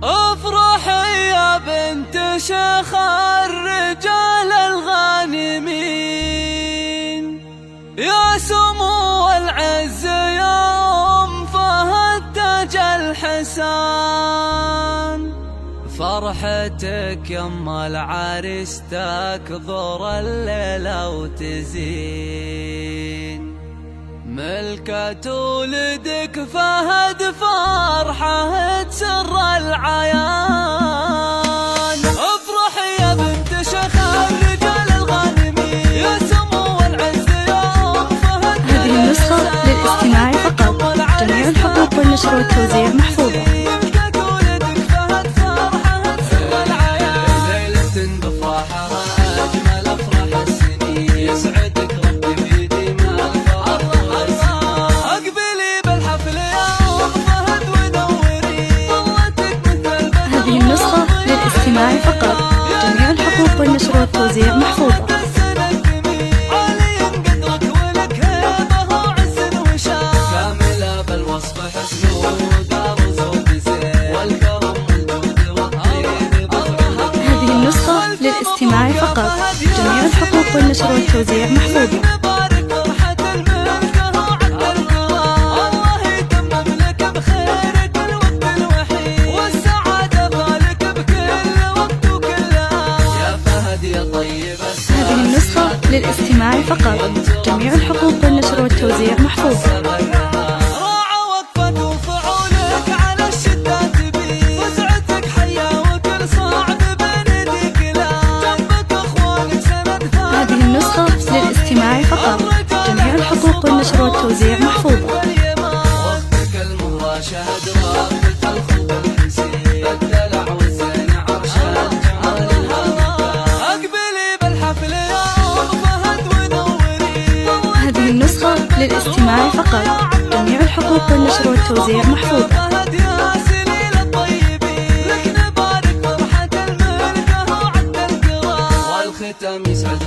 افرحي يا بنت شيخ الرجال الغانمين، يا سمو العز يا أم فهد تاج الحسان. فرحتك يما العريس تكثر الليلة وتزين، ملكة ولدك فهد فرحة تسر العيان. افرحي يا بنت شيخ الرجال الغانمين، يا سمو العز يا أم فهد. هذه النسخة للاستماع فقط، جميع الحقوق والنشر والتوزيع محفوظة. للاستماع فقط، جميع الحقوق والنشر والتوزيع محفوظة. هذه النسخة للاستماع فقط، جميع الحقوق والنشر والتوزيع محفوظة. هذه النسخة للاستماع فقط، جميع الحقوق والنشر والتوزيع محفوظة. راعى وقفة وفعولك على الشدات بي، وسعتك حيا وكل صعب بنديك لا جنبك اخوانك سند ثابت. هذه النسخة للاستماع فقط، جميع الحقوق والنشر والتوزيع محفوظة. وقتك المهوى شهد رابط الخلق الحسين، الدلع والزين عرش الجمال اقبلي بالحفل يا أم فهد ونوري. هذه النسخة للاستماع فقط، جميع الحقوق والنشر والتوزيع محفوظة. فهد يا سليل الطيبين، لك نبارك فرحة الملكة وعد القرار، والختام يسعد